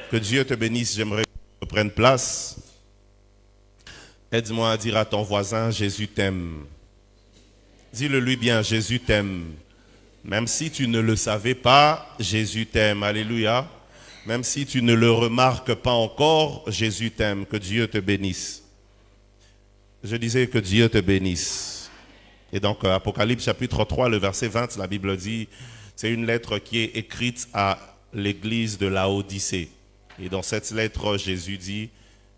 Que Dieu te bénisse, j'aimerais que tu prennes place. Aide-moi à dire à ton voisin, Jésus t'aime. Dis-le lui bien, Jésus t'aime. Même si tu ne le savais pas, Jésus t'aime. Alléluia. Même si tu ne le remarques pas encore, Jésus t'aime. Que Dieu te bénisse. Je disais que Dieu te bénisse. Et donc, Apocalypse chapitre 3, le verset 20, la Bible dit, c'est une lettre qui est écrite à l'église de Laodicée. Et dans cette lettre, Jésus dit,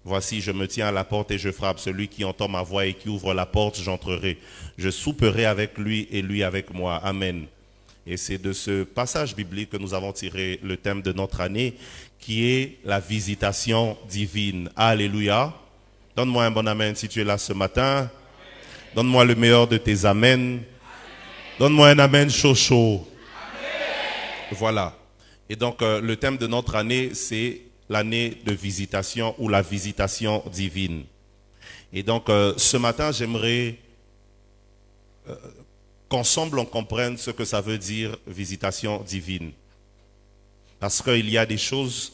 voici, je me tiens à la porte et je frappe. Celui qui entend ma voix et qui ouvre la porte, j'entrerai. Je souperai avec lui et lui avec moi. Amen. Et c'est de ce passage biblique que nous avons tiré le thème de notre année, qui est la visitation divine. Alléluia. Donne-moi un bon amen si tu es là ce matin. Donne-moi le meilleur de tes amens. Donne-moi un amen chaud chaud. Voilà. Et donc, le thème de notre année, c'est l'année de visitation ou la visitation divine. Et donc, ce matin, j'aimerais qu'ensemble on comprenne ce que ça veut dire visitation divine. Parce qu'il y a des choses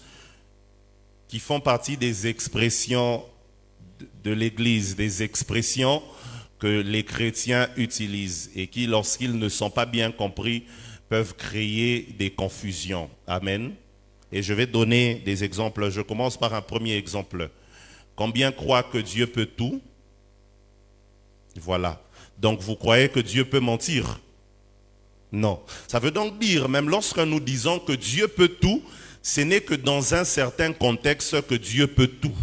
qui font partie des expressions de l'Église, des expressions que les chrétiens utilisent et qui, lorsqu'ils ne sont pas bien compris, peuvent créer des confusions. Amen. Et je vais donner des exemples. Je commence par un premier exemple. Combien croient que Dieu peut tout? Voilà. Donc vous croyez que Dieu peut mentir? Non. Ça veut donc dire, même lorsque nous disons que Dieu peut tout, ce n'est que dans un certain contexte que Dieu peut tout.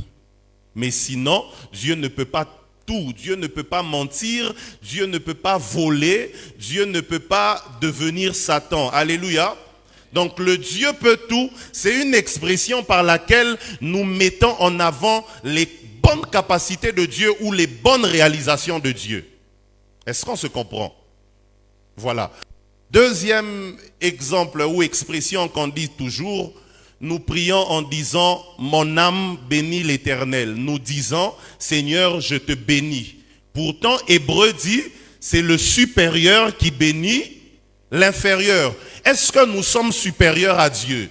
Mais sinon, Dieu ne peut pas tout. Dieu ne peut pas mentir, Dieu ne peut pas voler, Dieu ne peut pas devenir Satan. Alléluia. Donc le Dieu peut tout, c'est une expression par laquelle nous mettons en avant les bonnes capacités de Dieu ou les bonnes réalisations de Dieu. Est-ce qu'on se comprend? Voilà. Deuxième exemple ou expression qu'on dit toujours, nous prions en disant « Mon âme bénit l'Éternel ». Nous disons « Seigneur, je te bénis ». Pourtant, Hébreu dit « C'est le supérieur qui bénit l'inférieur ». Est-ce que nous sommes supérieurs à Dieu?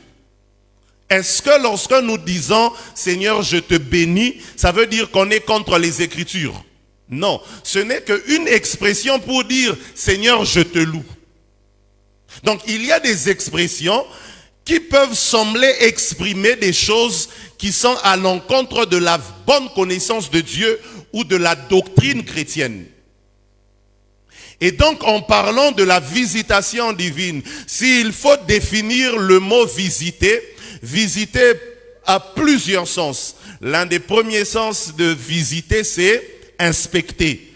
Est-ce que lorsque nous disons « Seigneur, je te bénis », ça veut dire qu'on est contre les Écritures? Non, ce n'est qu'une expression pour dire « Seigneur, je te loue ». Donc, il y a des expressions qui peuvent sembler exprimer des choses qui sont à l'encontre de la bonne connaissance de Dieu ou de la doctrine chrétienne. Et donc, en parlant de la visitation divine, s'il faut définir le mot visiter, visiter a plusieurs sens. L'un des premiers sens de visiter, c'est inspecter.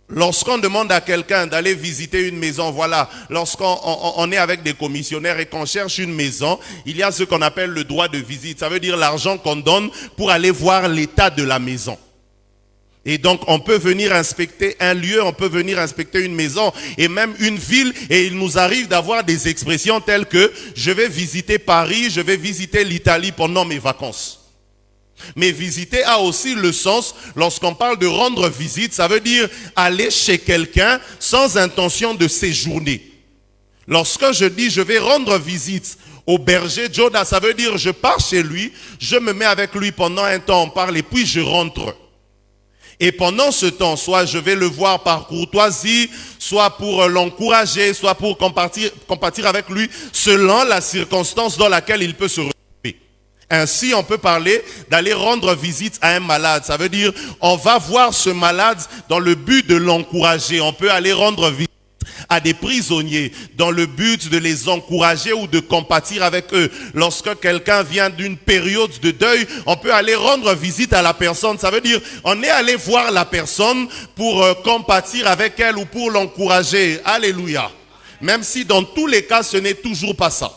Lorsqu'on demande à quelqu'un d'aller visiter une maison, voilà, lorsqu'on est avec des commissionnaires et qu'on cherche une maison, il y a ce qu'on appelle le droit de visite. Ça veut dire l'argent qu'on donne pour aller voir l'état de la maison. Et donc, on peut venir inspecter un lieu, on peut venir inspecter une maison et même une ville. Et il nous arrive d'avoir des expressions telles que « je vais visiter Paris, je vais visiter l'Italie pendant mes vacances ». Mais visiter a aussi le sens, lorsqu'on parle de rendre visite, ça veut dire aller chez quelqu'un sans intention de séjourner. Lorsque je dis je vais rendre visite au berger Joda, ça veut dire je pars chez lui, je me mets avec lui pendant un temps, on parle et puis je rentre. Et pendant ce temps, soit je vais le voir par courtoisie, soit pour l'encourager, soit pour compatir avec lui, selon la circonstance dans laquelle il peut se retrouver. Ainsi, on peut parler d'aller rendre visite à un malade. Ça veut dire, on va voir ce malade dans le but de l'encourager. On peut aller rendre visite à des prisonniers dans le but de les encourager ou de compatir avec eux. Lorsque quelqu'un vient d'une période de deuil, on peut aller rendre visite à la personne. Ça veut dire, on est allé voir la personne pour compatir avec elle ou pour l'encourager. Alléluia. Même si dans tous les cas, ce n'est toujours pas ça.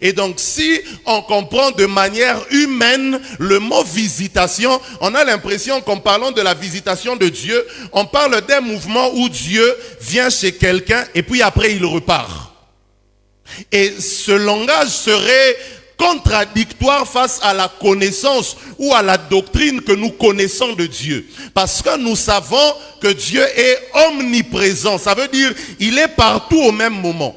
Et donc, si on comprend de manière humaine le mot visitation, on a l'impression qu'en parlant de la visitation de Dieu, on parle d'un mouvement où Dieu vient chez quelqu'un et puis après il repart. Et ce langage serait contradictoire face à la connaissance ou à la doctrine que nous connaissons de Dieu. Parce que nous savons que Dieu est omniprésent. Ça veut dire il est partout au même moment.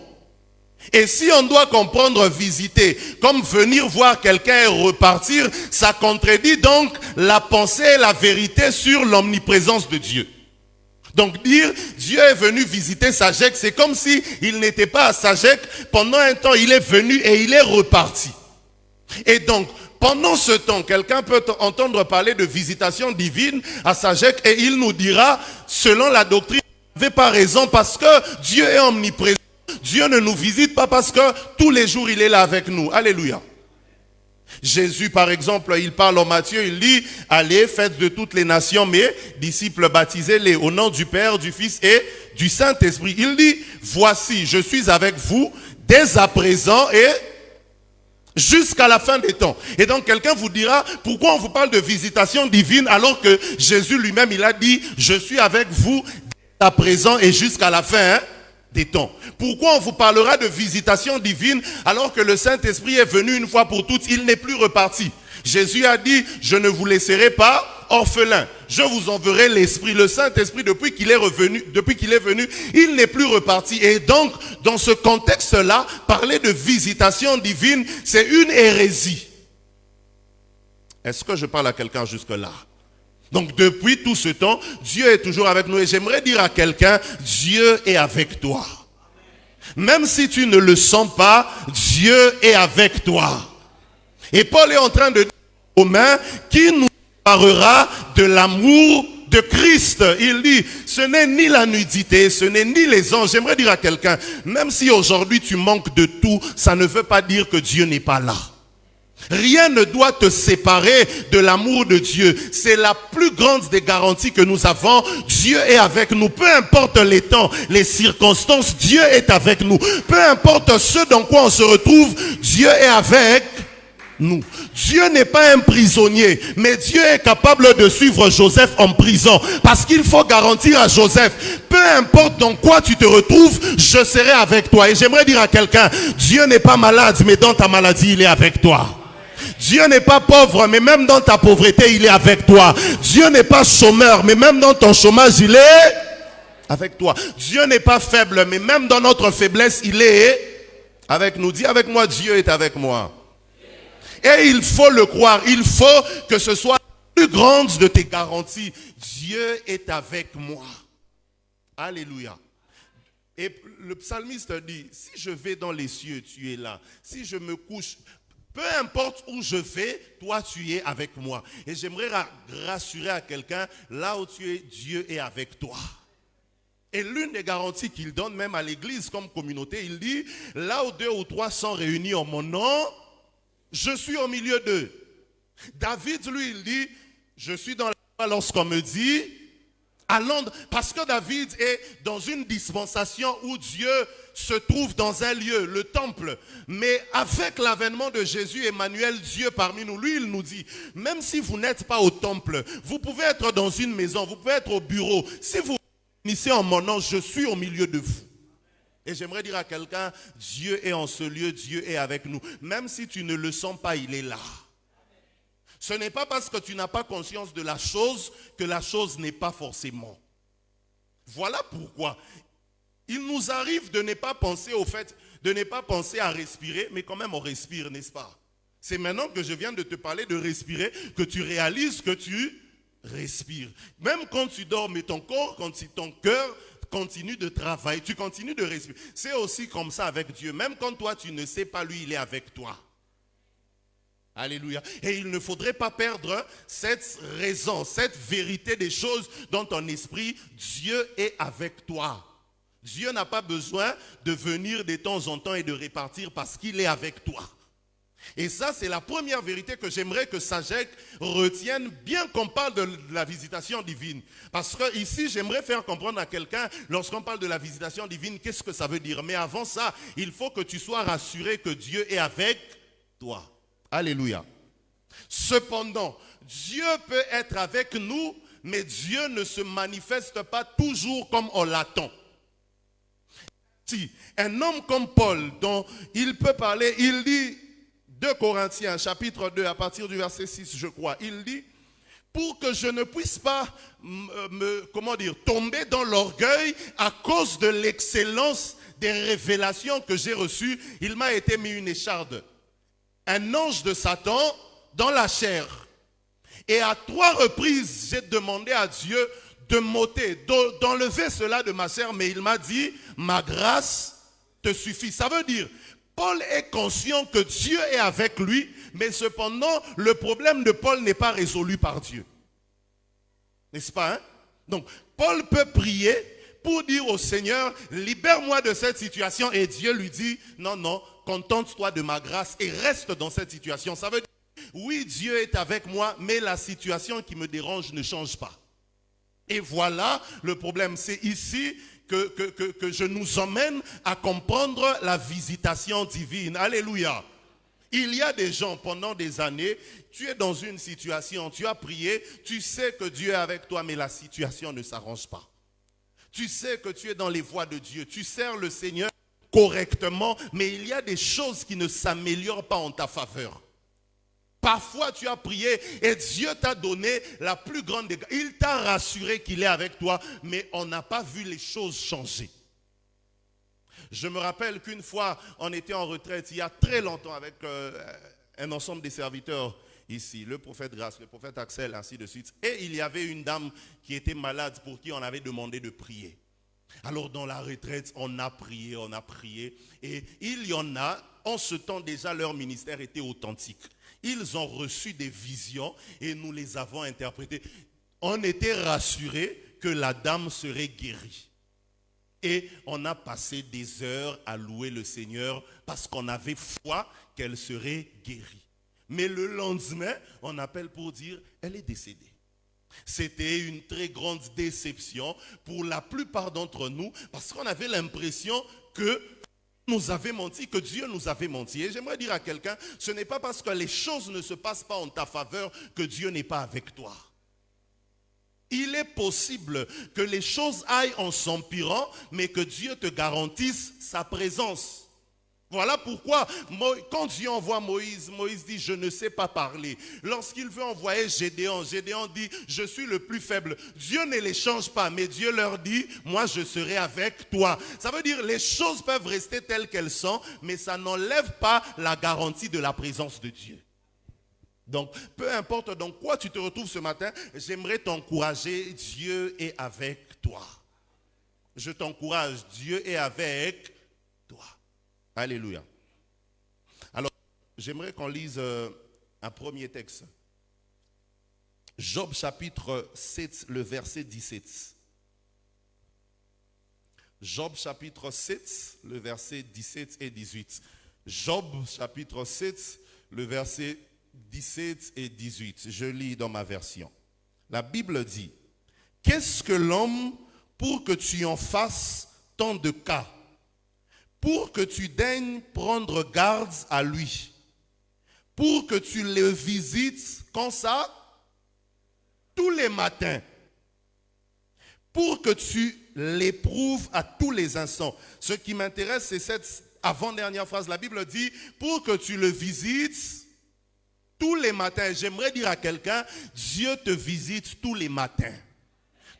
Et si on doit comprendre visiter comme venir voir quelqu'un et repartir, ça contredit donc la pensée et la vérité sur l'omniprésence de Dieu. Donc dire Dieu est venu visiter Sagec, c'est comme si il n'était pas à Sagec. Pendant un temps, il est venu et il est reparti. Et donc, pendant ce temps, quelqu'un peut entendre parler de visitation divine à Sagec et il nous dira, selon la doctrine, vous n'avez pas raison parce que Dieu est omniprésent. Dieu ne nous visite pas parce que tous les jours il est là avec nous. Alléluia. Jésus par exemple, il parle en Matthieu, il dit, allez, faites de toutes les nations mes disciples, baptisez-les au nom du Père, du Fils et du Saint-Esprit. Il dit, voici, je suis avec vous dès à présent et jusqu'à la fin des temps. Et donc quelqu'un vous dira, pourquoi on vous parle de visitation divine alors que Jésus lui-même il a dit, je suis avec vous dès à présent et jusqu'à la fin des temps. Pourquoi on vous parlera de visitation divine alors que le Saint-Esprit est venu une fois pour toutes, il n'est plus reparti. Jésus a dit, je ne vous laisserai pas orphelins. Je vous enverrai l'Esprit, le Saint-Esprit depuis qu'il est venu, il n'est plus reparti. Et donc, dans ce contexte-là, parler de visitation divine, c'est une hérésie. Est-ce que je parle à quelqu'un jusque-là? Donc depuis tout ce temps, Dieu est toujours avec nous. Et j'aimerais dire à quelqu'un, Dieu est avec toi. Même si tu ne le sens pas, Dieu est avec toi. Et Paul est en train de dire aux Romains qui nous parlera de l'amour de Christ. Il dit, ce n'est ni la nudité, ce n'est ni les anges. J'aimerais dire à quelqu'un, même si aujourd'hui tu manques de tout, ça ne veut pas dire que Dieu n'est pas là. Rien ne doit te séparer de l'amour de Dieu. C'est la plus grande des garanties que nous avons. Dieu est avec nous. Peu importe les temps, les circonstances, Dieu est avec nous. Peu importe ce dans quoi on se retrouve, Dieu est avec nous. Dieu n'est pas un prisonnier, mais Dieu est capable de suivre Joseph en prison. Parce qu'il faut garantir à Joseph, peu importe dans quoi tu te retrouves, je serai avec toi. Et j'aimerais dire à quelqu'un, Dieu n'est pas malade, mais dans ta maladie, il est avec toi. Dieu n'est pas pauvre, mais même dans ta pauvreté, il est avec toi. Dieu n'est pas chômeur, mais même dans ton chômage, il est avec toi. Dieu n'est pas faible, mais même dans notre faiblesse, il est avec nous. Dis avec moi, Dieu est avec moi. Et il faut le croire. Il faut que ce soit la plus grande de tes garanties. Dieu est avec moi. Alléluia. Et le psalmiste dit, si je vais dans les cieux, tu es là. Si je me couche, peu importe où je vais, toi tu es avec moi. Et j'aimerais rassurer à quelqu'un, là où tu es, Dieu est avec toi. Et l'une des garanties qu'il donne même à l'église comme communauté, il dit, là où 2 ou 3 sont réunis en mon nom, je suis au milieu d'eux. David, lui, il dit, je suis dans la joie lorsqu'on me dit, allons, parce que David est dans une dispensation où Dieu se trouve dans un lieu, le temple. Mais avec l'avènement de Jésus, Emmanuel, Dieu parmi nous, lui, il nous dit, même si vous n'êtes pas au temple, vous pouvez être dans une maison, vous pouvez être au bureau. Si vous initiez en mon nom, je suis au milieu de vous. Et j'aimerais dire à quelqu'un, Dieu est en ce lieu, Dieu est avec nous. Même si tu ne le sens pas, il est là. Ce n'est pas parce que tu n'as pas conscience de la chose que la chose n'est pas forcément. Voilà pourquoi il nous arrive de ne pas penser au fait, de ne pas penser à respirer, mais quand même on respire, n'est-ce pas? C'est maintenant que je viens de te parler de respirer que tu réalises que tu respires. Même quand tu dors, mais ton corps, quand ton cœur continue de travailler, tu continues de respirer. C'est aussi comme ça avec Dieu. Même quand toi tu ne sais pas, lui il est avec toi. Alléluia. Et il ne faudrait pas perdre cette raison, cette vérité des choses dans ton esprit. Dieu est avec toi. Dieu n'a pas besoin de venir de temps en temps et de repartir parce qu'il est avec toi. Et ça, c'est la première vérité que j'aimerais que Sagec retienne, bien qu'on parle de la visitation divine. Parce que ici, j'aimerais faire comprendre à quelqu'un, lorsqu'on parle de la visitation divine, qu'est-ce que ça veut dire. Mais avant ça, il faut que tu sois rassuré que Dieu est avec toi. Alléluia. Cependant, Dieu peut être avec nous, mais Dieu ne se manifeste pas toujours comme on l'attend. Si un homme comme Paul, dont il peut parler, il dit, 2 Corinthiens, chapitre 2, à partir du verset 6, je crois, il dit, pour que je ne puisse pas tomber dans l'orgueil à cause de l'excellence des révélations que j'ai reçues, il m'a été mis une écharde. Un ange de Satan dans la chair. Et à 3 reprises, j'ai demandé à Dieu de m'ôter, d'enlever cela de ma chair, mais il m'a dit, ma grâce te suffit. Ça veut dire, Paul est conscient que Dieu est avec lui, mais cependant, le problème de Paul n'est pas résolu par Dieu. N'est-ce pas, hein? Donc, Paul peut prier pour dire au Seigneur, libère-moi de cette situation, et Dieu lui dit, non, non, contente-toi de ma grâce et reste dans cette situation. Ça veut dire, oui, Dieu est avec moi, mais la situation qui me dérange ne change pas. Et voilà le problème. C'est ici que je nous emmène à comprendre la visitation divine. Alléluia. Il y a des gens, pendant des années, tu es dans une situation, tu as prié, tu sais que Dieu est avec toi, mais la situation ne s'arrange pas. Tu sais que tu es dans les voies de Dieu, tu sers le Seigneur correctement, mais il y a des choses qui ne s'améliorent pas en ta faveur. Parfois tu as prié et Dieu t'a donné la plus grande des grâces. Il t'a rassuré qu'il est avec toi, mais on n'a pas vu les choses changer. Je me rappelle qu'une fois, on était en retraite, il y a très longtemps, avec un ensemble des serviteurs ici, le prophète Grace, le prophète Axel, ainsi de suite. Et il y avait une dame qui était malade pour qui on avait demandé de prier. Alors dans la retraite, on a prié. Et il y en a, en ce temps déjà, leur ministère était authentique. Ils ont reçu des visions et nous les avons interprétées. On était rassurés que la dame serait guérie. Et on a passé des heures à louer le Seigneur parce qu'on avait foi qu'elle serait guérie. Mais le lendemain, on appelle pour dire, elle est décédée. C'était une très grande déception pour la plupart d'entre nous parce qu'on avait l'impression que nous avait menti, que Dieu nous avait menti. Et j'aimerais dire à quelqu'un, ce n'est pas parce que les choses ne se passent pas en ta faveur que Dieu n'est pas avec toi. Il est possible que les choses aillent en s'empirant, mais que Dieu te garantisse sa présence. Voilà pourquoi, quand Dieu envoie Moïse, Moïse dit, je ne sais pas parler. Lorsqu'il veut envoyer Gédéon, Gédéon dit, je suis le plus faible. Dieu ne les change pas, mais Dieu leur dit, moi je serai avec toi. Ça veut dire, les choses peuvent rester telles qu'elles sont, mais ça n'enlève pas la garantie de la présence de Dieu. Donc, peu importe dans quoi tu te retrouves ce matin, j'aimerais t'encourager, Dieu est avec toi. Je t'encourage, Dieu est avec toi. Alléluia. Alors, j'aimerais qu'on lise un premier texte. Job chapitre 7, le verset 17. Job chapitre 7, le verset 17 et 18. Job chapitre 7, le verset 17 et 18. Je lis dans ma version. La Bible dit, « Qu'est-ce que l'homme pour que tu en fasses tant de cas ? Pour que tu daignes prendre garde à lui, pour que tu le visites, quand ça? Tous les matins, pour que tu l'éprouves à tous les instants. » Ce qui m'intéresse, c'est cette avant-dernière phrase. La Bible dit, pour que tu le visites tous les matins. J'aimerais dire à quelqu'un, Dieu te visite tous les matins.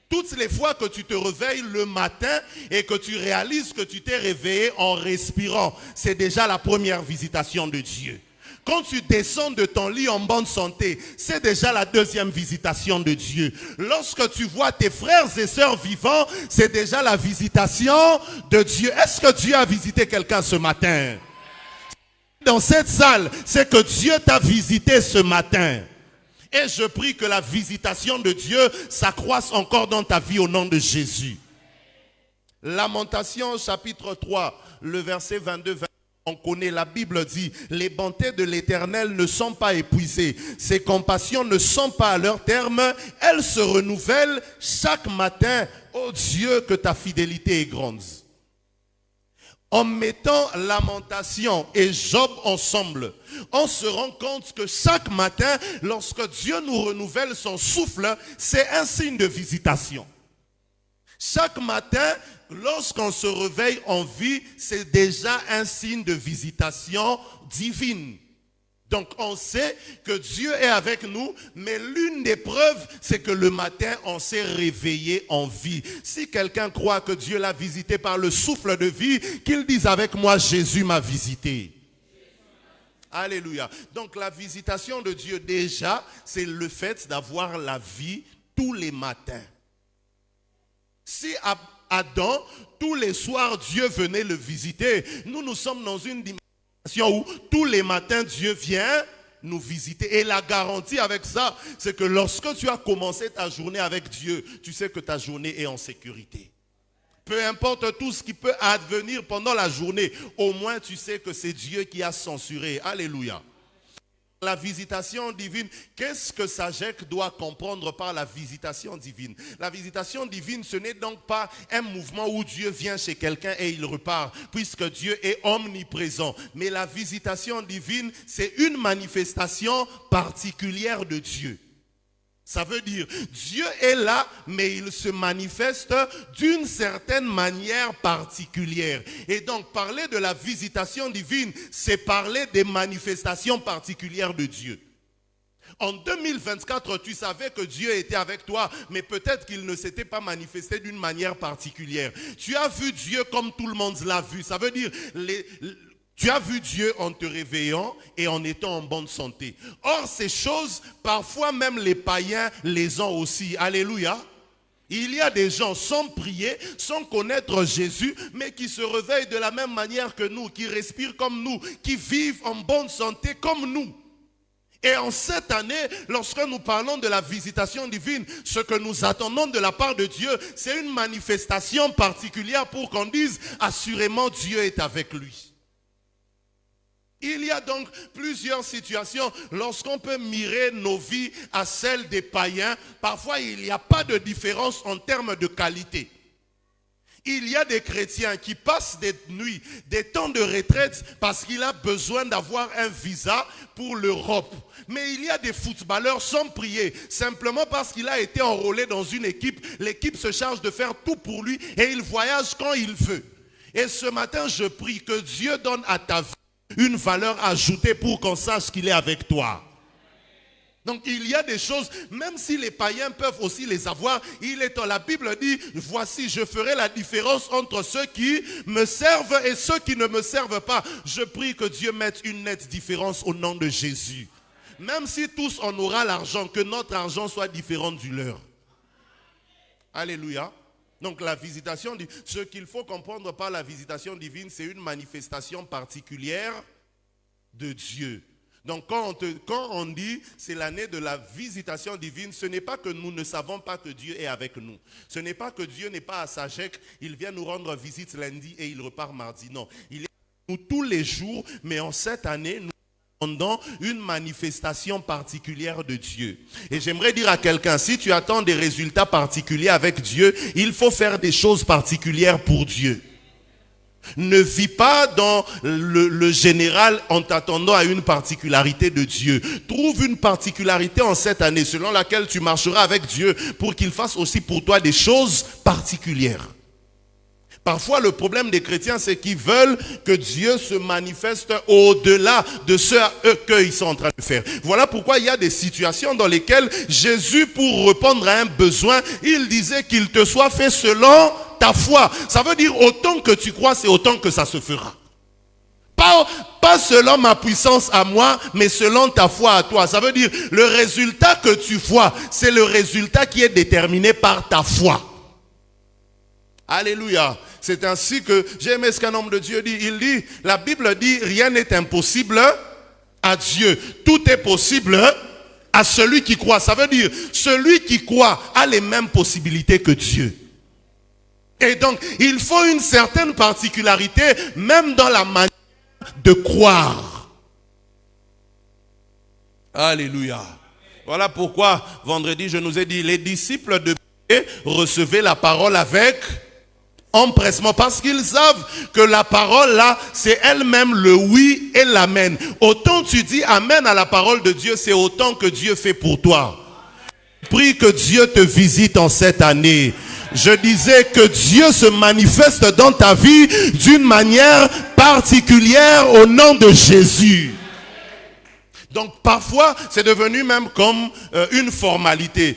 Toutes les fois que tu te réveilles le matin et que tu réalises que tu t'es réveillé en respirant, c'est déjà la première visitation de Dieu. Quand tu descends de ton lit en bonne santé, c'est déjà la deuxième visitation de Dieu. Lorsque tu vois tes frères et sœurs vivants, c'est déjà la visitation de Dieu. Est-ce que Dieu a visité quelqu'un ce matin? Dans cette salle, c'est que Dieu t'a visité ce matin. Et je prie que la visitation de Dieu s'accroisse encore dans ta vie au nom de Jésus. Lamentation chapitre 3, le verset 22-23. On connaît, la Bible dit, les bontés de l'Éternel ne sont pas épuisées. Ses compassions ne sont pas à leur terme. Elles se renouvellent chaque matin. Oh Dieu, que ta fidélité est grande. En mettant Lamentation et Job ensemble, on se rend compte que chaque matin, lorsque Dieu nous renouvelle son souffle, c'est un signe de visitation. Chaque matin, lorsqu'on se réveille en vie, c'est déjà un signe de visitation divine. Donc on sait que Dieu est avec nous, mais l'une des preuves, c'est que le matin, on s'est réveillé en vie. Si quelqu'un croit que Dieu l'a visité par le souffle de vie, qu'il dise avec moi, Jésus m'a visité. Alléluia. Donc la visitation de Dieu déjà, c'est le fait d'avoir la vie tous les matins. Si Adam, tous les soirs, Dieu venait le visiter, nous sommes dans une dimension où tous les matins Dieu vient nous visiter. Et la garantie avec ça, c'est que lorsque tu as commencé ta journée avec Dieu, tu sais que ta journée est en sécurité. Peu importe tout ce qui peut advenir pendant la journée, au moins tu sais que c'est Dieu qui a censuré. Alléluia. La visitation divine, qu'est-ce que Sagek doit comprendre par la visitation divine? La visitation divine, ce n'est donc pas un mouvement où Dieu vient chez quelqu'un et il repart, puisque Dieu est omniprésent. Mais la visitation divine, c'est une manifestation particulière de Dieu. Ça veut dire, Dieu est là, mais il se manifeste d'une certaine manière particulière. Et donc, parler de la visitation divine, c'est parler des manifestations particulières de Dieu. En 2024, tu savais que Dieu était avec toi, mais peut-être qu'il ne s'était pas manifesté d'une manière particulière. Tu as vu Dieu comme tout le monde l'a vu. Ça veut dire, tu as vu Dieu en te réveillant et en étant en bonne santé. Or, ces choses, parfois même les païens les ont aussi. Alléluia. Il y a des gens sans prier, sans connaître Jésus, mais qui se réveillent de la même manière que nous, qui respirent comme nous, qui vivent en bonne santé comme nous. Et en cette année, lorsque nous parlons de la visitation divine, ce que nous attendons de la part de Dieu, c'est une manifestation particulière pour qu'on dise assurément Dieu est avec lui. Il y a donc plusieurs situations lorsqu'on peut mirer nos vies à celles des païens. Parfois, il n'y a pas de différence en termes de qualité. Il y a des chrétiens qui passent des nuits, des temps de retraite parce qu'il a besoin d'avoir un visa pour l'Europe. Mais il y a des footballeurs sans prier, simplement parce qu'il a été enrôlé dans une équipe. L'équipe se charge de faire tout pour lui et il voyage quand il veut. Et ce matin, je prie que Dieu donne à ta vie une valeur ajoutée pour qu'on sache qu'il est avec toi. Donc il y a des choses, même si les païens peuvent aussi les avoir, la Bible dit, voici je ferai la différence entre ceux qui me servent et ceux qui ne me servent pas. Je prie que Dieu mette une nette différence au nom de Jésus. Même si tous on aura l'argent, que notre argent soit différent du leur. Alléluia. Donc la visitation, ce qu'il faut comprendre par la visitation divine, c'est une manifestation particulière de Dieu. Donc quand on dit c'est l'année de la visitation divine, ce n'est pas que nous ne savons pas que Dieu est avec nous. Ce n'est pas que Dieu n'est pas à Sagek, il vient nous rendre visite lundi et il repart mardi. Non, il est avec nous tous les jours, mais en cette année, nous attendons une manifestation particulière de Dieu. Et j'aimerais dire à quelqu'un, si tu attends des résultats particuliers avec Dieu, il faut faire des choses particulières pour Dieu. Ne vis pas dans le général en t'attendant à une particularité de Dieu. Trouve une particularité en cette année selon laquelle tu marcheras avec Dieu pour qu'il fasse aussi pour toi des choses particulières. Parfois, le problème des chrétiens, c'est qu'ils veulent que Dieu se manifeste au-delà de ce qu'ils sont en train de faire. Voilà pourquoi il y a des situations dans lesquelles Jésus, pour répondre à un besoin, il disait qu'il te soit fait selon ta foi. Ça veut dire autant que tu crois, c'est autant que ça se fera. Pas selon ma puissance à moi, mais selon ta foi à toi. Ça veut dire le résultat que tu vois, c'est le résultat qui est déterminé par ta foi. Alléluia. C'est ainsi que j'ai aimé ce qu'un homme de Dieu dit. Il dit, la Bible dit, rien n'est impossible à Dieu. Tout est possible à celui qui croit. Ça veut dire, celui qui croit a les mêmes possibilités que Dieu. Et donc, il faut une certaine particularité, même dans la manière de croire. Alléluia. Voilà pourquoi, vendredi, je nous ai dit, les disciples de Pierre recevaient la parole avec empressement, parce qu'ils savent que la parole là, c'est elle-même le oui et l'amen. Autant tu dis amen à la parole de Dieu, c'est autant que Dieu fait pour toi. Prie que Dieu te visite en cette année. Je disais que Dieu se manifeste dans ta vie d'une manière particulière au nom de Jésus. Donc parfois, c'est devenu même comme une formalité.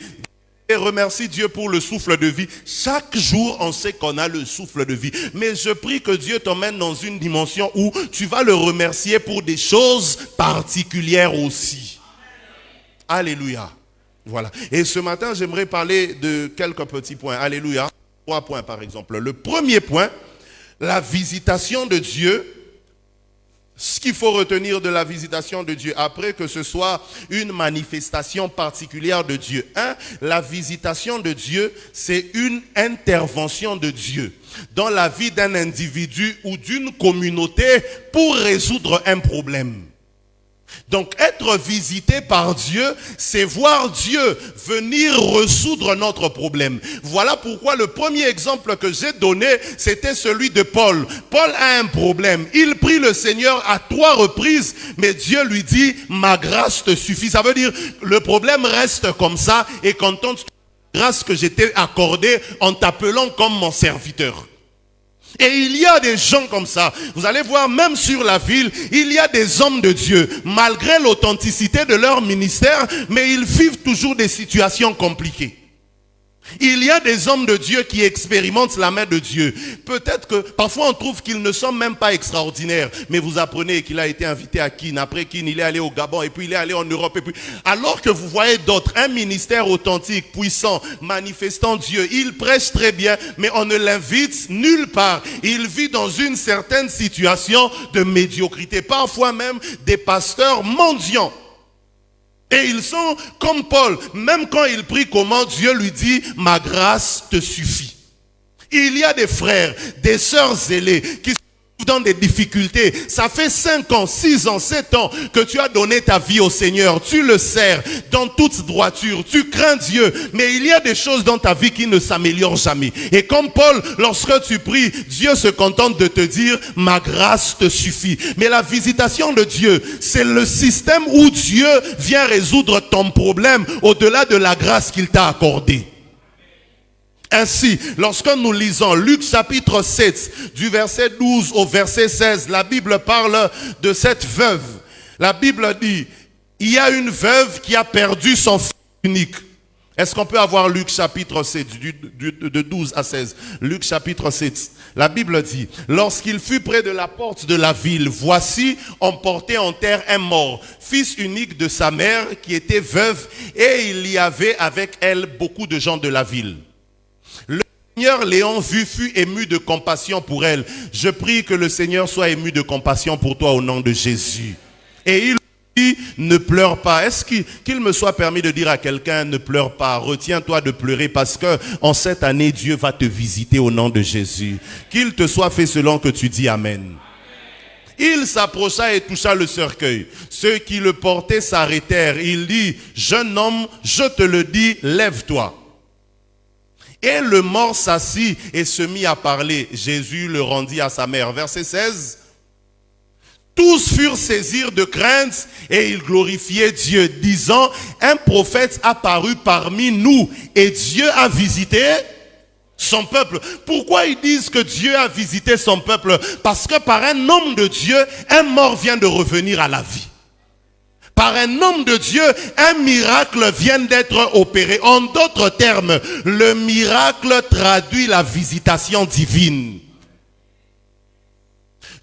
Et remercie Dieu pour le souffle de vie. Chaque jour, on sait qu'on a le souffle de vie. Mais je prie que Dieu t'emmène dans une dimension où tu vas le remercier pour des choses particulières aussi. Alléluia. Voilà. Et ce matin, j'aimerais parler de quelques petits points. Alléluia. 3 points par exemple. Le premier point, la visitation de Dieu. Ce qu'il faut retenir de la visitation de Dieu, après que ce soit une manifestation particulière de Dieu. La visitation de Dieu, c'est une intervention de Dieu dans la vie d'un individu ou d'une communauté pour résoudre un problème. Donc être visité par Dieu, c'est voir Dieu venir résoudre notre problème. Voilà pourquoi le premier exemple que j'ai donné, c'était celui de Paul. Paul a un problème. Il prie le Seigneur à 3 reprises, mais Dieu lui dit, ma grâce te suffit. Ça veut dire, le problème reste comme ça et contente la grâce que j'étais accordée en t'appelant comme mon serviteur. Et il y a des gens comme ça. Vous allez voir, même sur la ville, il y a des hommes de Dieu. Malgré l'authenticité de leur ministère, mais ils vivent toujours des situations compliquées. Il y a des hommes de Dieu qui expérimentent la main de Dieu. Peut-être que parfois on trouve qu'ils ne sont même pas extraordinaires. Mais vous apprenez qu'il a été invité à Kin. Après Kin, il est allé au Gabon et puis il est allé en Europe. Et puis, alors que vous voyez d'autres, un ministère authentique, puissant, manifestant Dieu. Il prêche très bien, mais on ne l'invite nulle part. Il vit dans une certaine situation de médiocrité. Parfois même des pasteurs mendiants. Et ils sont comme Paul, même quand il prie comment Dieu lui dit, ma grâce te suffit. Il y a des frères, des sœurs zélés qui sont dans des difficultés. Ça fait 5 ans, 6 ans, 7 ans que tu as donné ta vie au Seigneur. Tu le sers dans toute droiture. Tu crains Dieu. Mais il y a des choses dans ta vie qui ne s'améliorent jamais. Et comme Paul, lorsque tu pries, Dieu se contente de te dire, ma grâce te suffit. Mais la visitation de Dieu, c'est le système où Dieu vient résoudre ton problème au-delà de la grâce qu'il t'a accordée. Ainsi, lorsque nous lisons Luc chapitre 7, du verset 12 au verset 16, la Bible parle de cette veuve. La Bible dit, il y a une veuve qui a perdu son fils unique. Est-ce qu'on peut avoir Luc chapitre 7, de 12 à 16? Luc chapitre 7, la Bible dit, lorsqu'il fut près de la porte de la ville, voici, on portait en terre un mort, fils unique de sa mère qui était veuve, et il y avait avec elle beaucoup de gens de la ville. Le Seigneur l'ayant vu fut ému de compassion pour elle. Je prie que le Seigneur soit ému de compassion pour toi au nom de Jésus. Et il dit, ne pleure pas. Est-ce qu'il me soit permis de dire à quelqu'un, ne pleure pas, retiens-toi de pleurer parce que en cette année, Dieu va te visiter au nom de Jésus. Qu'il te soit fait selon que tu dis Amen. Il s'approcha et toucha le cercueil. Ceux qui le portaient s'arrêtèrent. Il dit, jeune homme, je te le dis, lève-toi. Et le mort s'assit et se mit à parler. Jésus le rendit à sa mère. Verset 16. Tous furent saisis de crainte et ils glorifiaient Dieu, disant, un prophète apparut parmi nous et Dieu a visité son peuple. Pourquoi ils disent que Dieu a visité son peuple? Parce que par un homme de Dieu, un mort vient de revenir à la vie. Par un homme de Dieu, un miracle vient d'être opéré. En d'autres termes, le miracle traduit la visitation divine.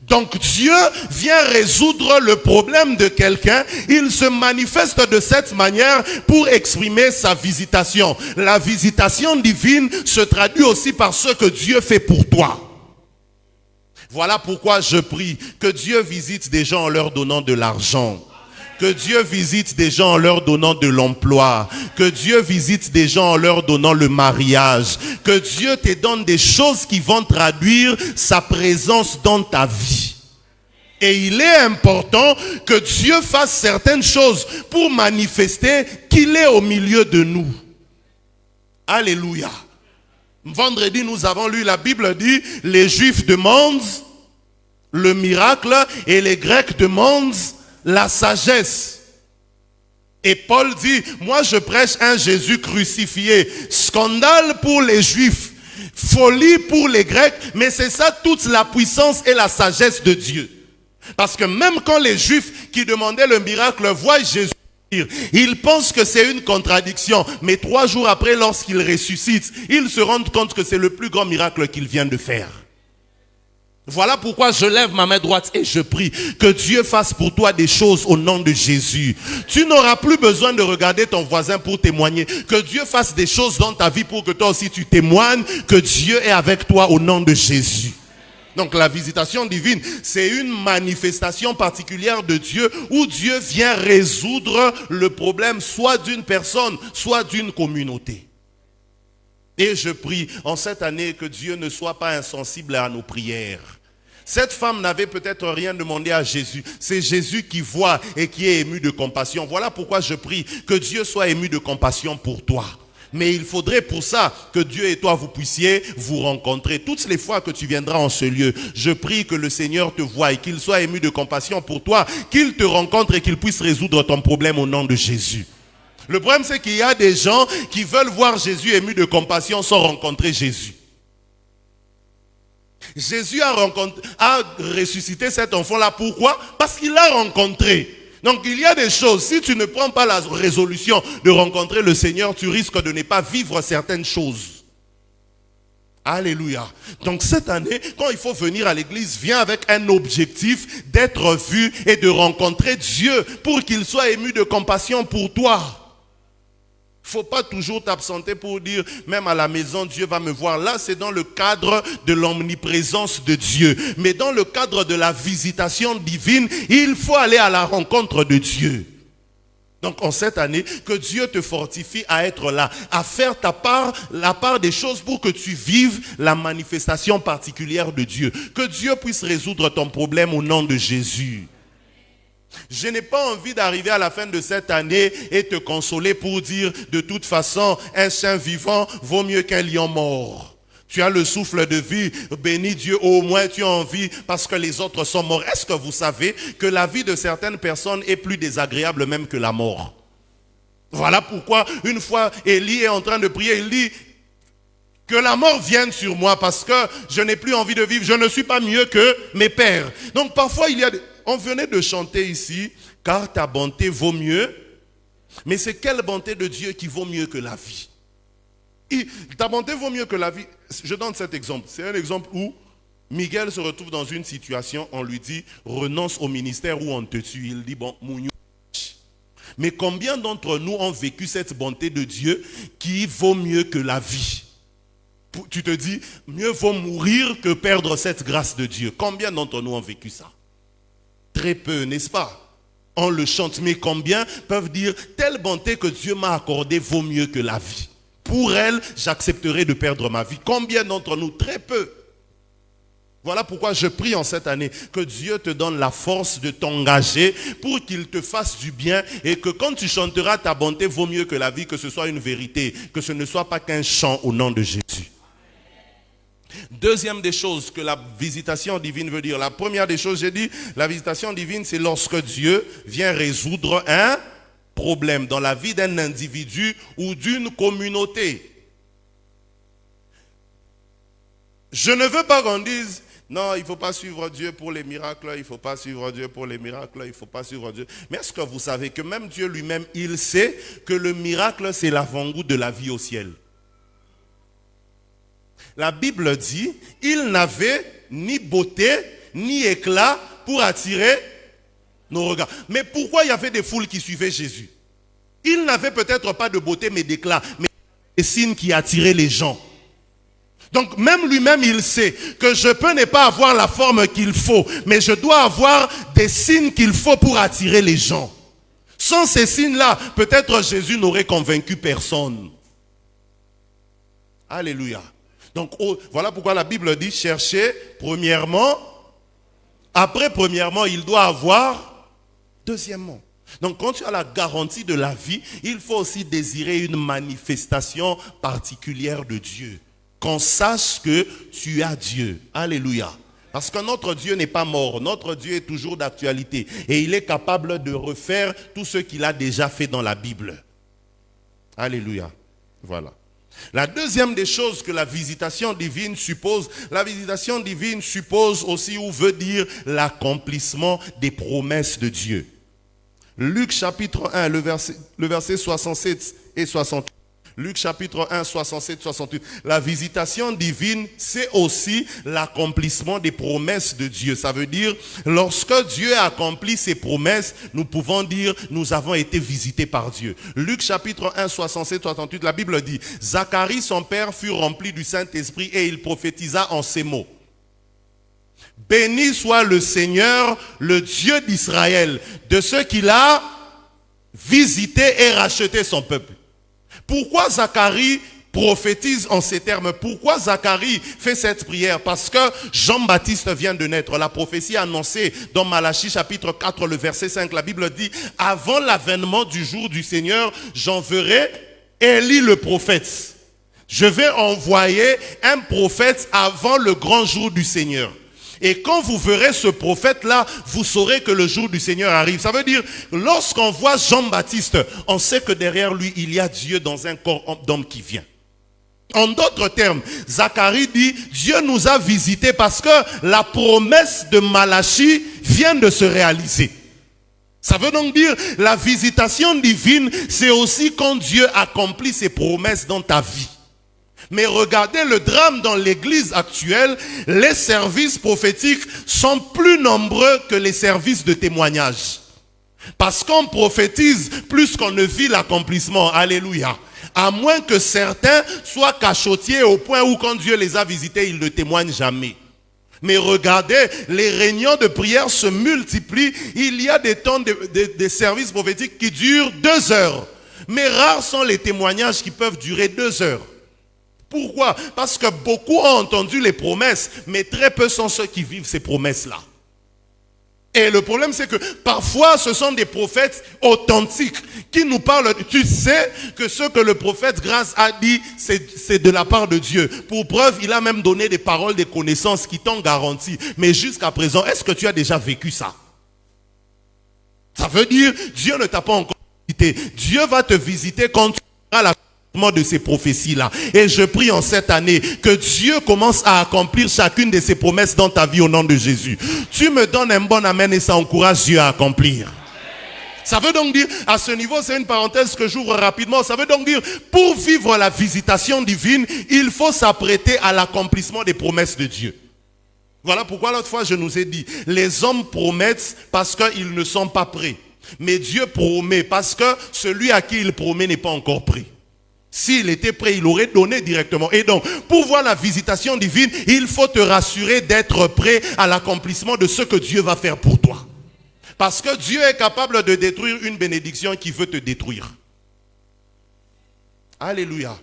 Donc Dieu vient résoudre le problème de quelqu'un. Il se manifeste de cette manière pour exprimer sa visitation. La visitation divine se traduit aussi par ce que Dieu fait pour toi. Voilà pourquoi je prie que Dieu visite des gens en leur donnant de l'argent. Que Dieu visite des gens en leur donnant de l'emploi. Que Dieu visite des gens en leur donnant le mariage. Que Dieu te donne des choses qui vont traduire sa présence dans ta vie. Et il est important que Dieu fasse certaines choses pour manifester qu'il est au milieu de nous. Alléluia. Vendredi, nous avons lu, la Bible dit, les Juifs demandent le miracle et les Grecs demandent la sagesse. Et Paul dit, moi je prêche un Jésus crucifié. Scandale pour les Juifs, folie pour les Grecs, mais c'est ça toute la puissance et la sagesse de Dieu. Parce que même quand les Juifs qui demandaient le miracle voient Jésus, ils pensent que c'est une contradiction. Mais 3 jours après, lorsqu'il ressuscite, ils se rendent compte que c'est le plus grand miracle qu'il vient de faire. Voilà pourquoi je lève ma main droite et je prie que Dieu fasse pour toi des choses au nom de Jésus. Tu n'auras plus besoin de regarder ton voisin pour témoigner. Que Dieu fasse des choses dans ta vie pour que toi aussi tu témoignes que Dieu est avec toi au nom de Jésus. Donc la visitation divine, c'est une manifestation particulière de Dieu où Dieu vient résoudre le problème soit d'une personne, soit d'une communauté. Et je prie en cette année que Dieu ne soit pas insensible à nos prières. Cette femme n'avait peut-être rien demandé à Jésus. C'est Jésus qui voit et qui est ému de compassion. Voilà pourquoi je prie que Dieu soit ému de compassion pour toi. Mais il faudrait pour ça que Dieu et toi vous puissiez vous rencontrer. Toutes les fois que tu viendras en ce lieu, je prie que le Seigneur te voie et qu'il soit ému de compassion pour toi, qu'il te rencontre et qu'il puisse résoudre ton problème au nom de Jésus. Le problème c'est qu'il y a des gens qui veulent voir Jésus ému de compassion sans rencontrer Jésus. Jésus a ressuscité cet enfant-là. Pourquoi? Parce qu'il l'a rencontré. Donc il y a des choses, si tu ne prends pas la résolution de rencontrer le Seigneur, tu risques de ne pas vivre certaines choses. Alléluia. Donc cette année, quand il faut venir à l'église, viens avec un objectif d'être vu et de rencontrer Dieu pour qu'il soit ému de compassion pour toi. Il ne faut pas toujours t'absenter pour dire, même à la maison, Dieu va me voir. Là, c'est dans le cadre de l'omniprésence de Dieu. Mais dans le cadre de la visitation divine, il faut aller à la rencontre de Dieu. Donc, en cette année, que Dieu te fortifie à être là, à faire la part des choses pour que tu vives la manifestation particulière de Dieu. Que Dieu puisse résoudre ton problème au nom de Jésus. Je n'ai pas envie d'arriver à la fin de cette année et te consoler pour dire de toute façon, un chien vivant vaut mieux qu'un lion mort. Tu as le souffle de vie, bénis Dieu, au moins tu as envie parce que les autres sont morts. Est-ce que vous savez que la vie de certaines personnes est plus désagréable même que la mort? Voilà pourquoi une fois Élie est en train de prier, il dit que la mort vienne sur moi parce que je n'ai plus envie de vivre, je ne suis pas mieux que mes pères. Donc parfois il y a... On venait de chanter ici, car ta bonté vaut mieux. Mais c'est quelle bonté de Dieu qui vaut mieux que la vie? Ta bonté vaut mieux que la vie. Je donne cet exemple. C'est un exemple où Miguel se retrouve dans une situation, on lui dit, renonce au ministère ou on te tue. Il dit, bon, mouniou. Mais combien d'entre nous ont vécu cette bonté de Dieu qui vaut mieux que la vie? Tu te dis, mieux vaut mourir que perdre cette grâce de Dieu. Combien d'entre nous ont vécu ça? Très peu, n'est-ce pas? On le chante, mais combien peuvent dire telle bonté que Dieu m'a accordée vaut mieux que la vie? Pour elle, j'accepterai de perdre ma vie. Combien d'entre nous? Très peu. Voilà pourquoi je prie en cette année que Dieu te donne la force de t'engager pour qu'il te fasse du bien et que quand tu chanteras ta bonté vaut mieux que la vie, que ce soit une vérité, que ce ne soit pas qu'un chant au nom de Jésus. Deuxième des choses que la visitation divine veut dire. La première des choses, j'ai dit, la visitation divine, c'est lorsque Dieu vient résoudre un problème dans la vie d'un individu ou d'une communauté. Je ne veux pas qu'on dise, non, il ne faut pas suivre Dieu pour les miracles, il ne faut pas suivre Dieu pour les miracles, il ne faut pas suivre Dieu. Mais est-ce que vous savez que même Dieu lui-même, il sait que le miracle, c'est l'avant-goût de la vie au ciel? La Bible dit, il n'avait ni beauté, ni éclat pour attirer nos regards. Mais pourquoi il y avait des foules qui suivaient Jésus? Il n'avait peut-être pas de beauté, mais d'éclat, mais des signes qui attiraient les gens. Donc même lui-même, il sait que je peux ne pas avoir la forme qu'il faut, mais je dois avoir des signes qu'il faut pour attirer les gens. Sans ces signes-là, peut-être Jésus n'aurait convaincu personne. Alléluia. Donc, voilà pourquoi la Bible dit, cherchez premièrement, après premièrement, il doit avoir deuxièmement. Donc, quand tu as la garantie de la vie, il faut aussi désirer une manifestation particulière de Dieu. Qu'on sache que tu as Dieu. Alléluia. Parce que notre Dieu n'est pas mort, notre Dieu est toujours d'actualité. Et il est capable de refaire tout ce qu'il a déjà fait dans la Bible. Alléluia. Voilà. La deuxième des choses que la visitation divine suppose aussi ou veut dire l'accomplissement des promesses de Dieu. Luc chapitre 1, le verset 67 et 68. Luc chapitre 1, 67, 68. La visitation divine, c'est aussi l'accomplissement des promesses de Dieu. Ça veut dire, lorsque Dieu accomplit ses promesses, nous pouvons dire, nous avons été visités par Dieu. Luc chapitre 1, 67, 68, la Bible dit, Zacharie, son père, fut rempli du Saint-Esprit et il prophétisa en ces mots. Béni soit le Seigneur, le Dieu d'Israël, de ceux qu'il a visité et racheté son peuple. Pourquoi Zacharie prophétise en ces termes? Pourquoi Zacharie fait cette prière? Parce que Jean-Baptiste vient de naître. La prophétie annoncée dans Malachie chapitre 4, le verset 5, la Bible dit, avant l'avènement du jour du Seigneur, j'enverrai Élie le prophète. Je vais envoyer un prophète avant le grand jour du Seigneur. Et quand vous verrez ce prophète-là, vous saurez que le jour du Seigneur arrive. Ça veut dire, lorsqu'on voit Jean-Baptiste, on sait que derrière lui, il y a Dieu dans un corps d'homme qui vient. En d'autres termes, Zacharie dit, Dieu nous a visités parce que la promesse de Malachie vient de se réaliser. Ça veut donc dire, la visitation divine, c'est aussi quand Dieu accomplit ses promesses dans ta vie. Mais regardez le drame dans l'église actuelle, les services prophétiques sont plus nombreux que les services de témoignage. Parce qu'on prophétise plus qu'on ne vit l'accomplissement. Alléluia. À moins que certains soient cachotiers au point où quand Dieu les a visités, ils ne témoignent jamais. Mais regardez, les réunions de prière se multiplient. Il y a des temps de services prophétiques qui durent 2 heures. Mais rares sont les témoignages qui peuvent durer 2 heures. Pourquoi? Parce que beaucoup ont entendu les promesses, mais très peu sont ceux qui vivent ces promesses-là. Et le problème, c'est que parfois, ce sont des prophètes authentiques qui nous parlent. Tu sais que ce que le prophète Grâce a dit, c'est de la part de Dieu. Pour preuve, il a même donné des paroles, des connaissances qui t'ont garanti. Mais jusqu'à présent, est-ce que tu as déjà vécu ça? Ça veut dire, Dieu ne t'a pas encore visité. Dieu va te visiter quand tu auras la de ces prophéties-là. Et je prie en cette année que Dieu commence à accomplir chacune de ses promesses dans ta vie au nom de Jésus. Tu me donnes un bon amen et ça encourage Dieu à accomplir. Ça veut donc dire, à ce niveau, c'est une parenthèse que j'ouvre rapidement, ça veut donc dire, pour vivre la visitation divine, il faut s'apprêter à l'accomplissement des promesses de Dieu. Voilà pourquoi l'autre fois je nous ai dit, les hommes promettent parce qu'ils ne sont pas prêts. Mais Dieu promet parce que celui à qui il promet n'est pas encore prêt. S'il était prêt, il aurait donné directement. Et donc, pour voir la visitation divine, il faut te rassurer d'être prêt à l'accomplissement de ce que Dieu va faire pour toi. Parce que Dieu est capable de détruire une bénédiction qui veut te détruire. Alléluia.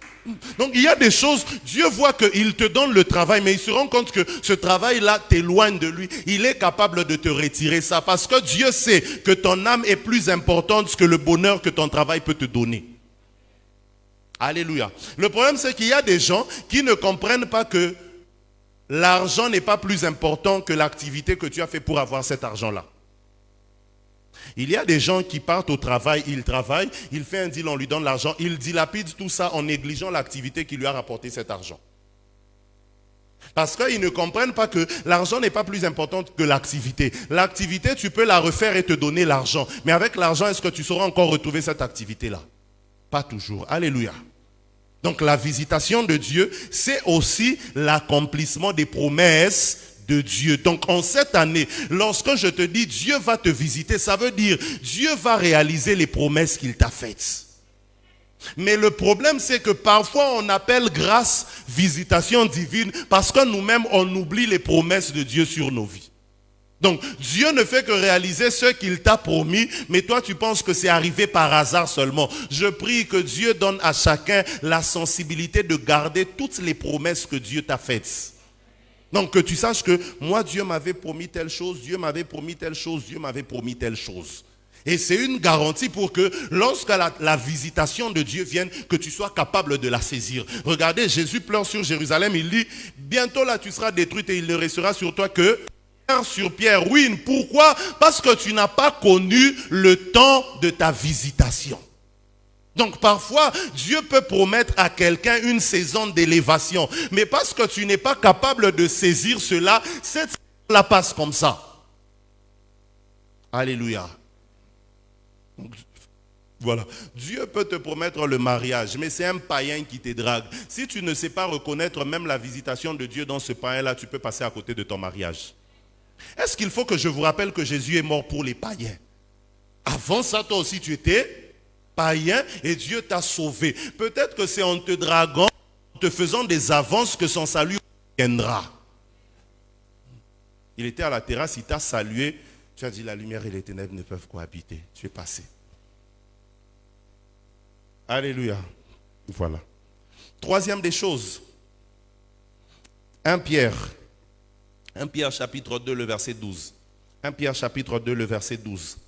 Donc il y a des choses, Dieu voit qu'il te donne le travail, mais il se rend compte que ce travail-là t'éloigne de lui. Il est capable de te retirer ça. Parce que Dieu sait que ton âme est plus importante que le bonheur que ton travail peut te donner. Alléluia. Le problème, c'est qu'il y a des gens qui ne comprennent pas que l'argent n'est pas plus important que l'activité que tu as fait pour avoir cet argent-là. Il y a des gens qui partent au travail, il travaille, il fait un deal, on lui donne l'argent, il dilapide tout ça en négligeant l'activité qui lui a rapporté cet argent. Parce qu'ils ne comprennent pas que l'argent n'est pas plus important que l'activité. L'activité, tu peux la refaire et te donner l'argent. Mais avec l'argent, est-ce que tu sauras encore retrouver cette activité-là? Pas toujours. Alléluia. Donc la visitation de Dieu, c'est aussi l'accomplissement des promesses de Dieu. Donc en cette année, lorsque je te dis Dieu va te visiter, ça veut dire Dieu va réaliser les promesses qu'il t'a faites. Mais le problème, c'est que parfois on appelle grâce visitation divine parce que nous-mêmes on oublie les promesses de Dieu sur nos vies. Donc, Dieu ne fait que réaliser ce qu'il t'a promis, mais toi tu penses que c'est arrivé par hasard seulement. Je prie que Dieu donne à chacun la sensibilité de garder toutes les promesses que Dieu t'a faites. Donc, que tu saches que moi, Dieu m'avait promis telle chose, Dieu m'avait promis telle chose, Dieu m'avait promis telle chose. Et c'est une garantie pour que lorsque la visitation de Dieu vienne, que tu sois capable de la saisir. Regardez, Jésus pleure sur Jérusalem, il dit, bientôt là tu seras détruite et il ne restera sur toi que sur pierre ruine. Pourquoi? Parce que tu n'as pas connu le temps de ta visitation. Donc parfois, Dieu peut promettre à quelqu'un une saison d'élévation. Mais parce que tu n'es pas capable de saisir cela, cette saison-là passe comme ça. Alléluia. Voilà. Dieu peut te promettre le mariage, mais c'est un païen qui te drague. Si tu ne sais pas reconnaître même la visitation de Dieu dans ce païen-là, tu peux passer à côté de ton mariage. Est-ce qu'il faut que je vous rappelle que Jésus est mort pour les païens? Avant ça, toi aussi, tu étais païen et Dieu t'a sauvé. Peut-être que c'est en te draguant, en te faisant des avances que son salut viendra. Il était à la terrasse, il t'a salué. Tu as dit, la lumière et les ténèbres ne peuvent cohabiter. Tu es passé. Alléluia. Voilà. Troisième des choses. 1 Pierre. 1 Pierre chapitre 2, le verset 12. 1 Pierre chapitre 2, le verset 12.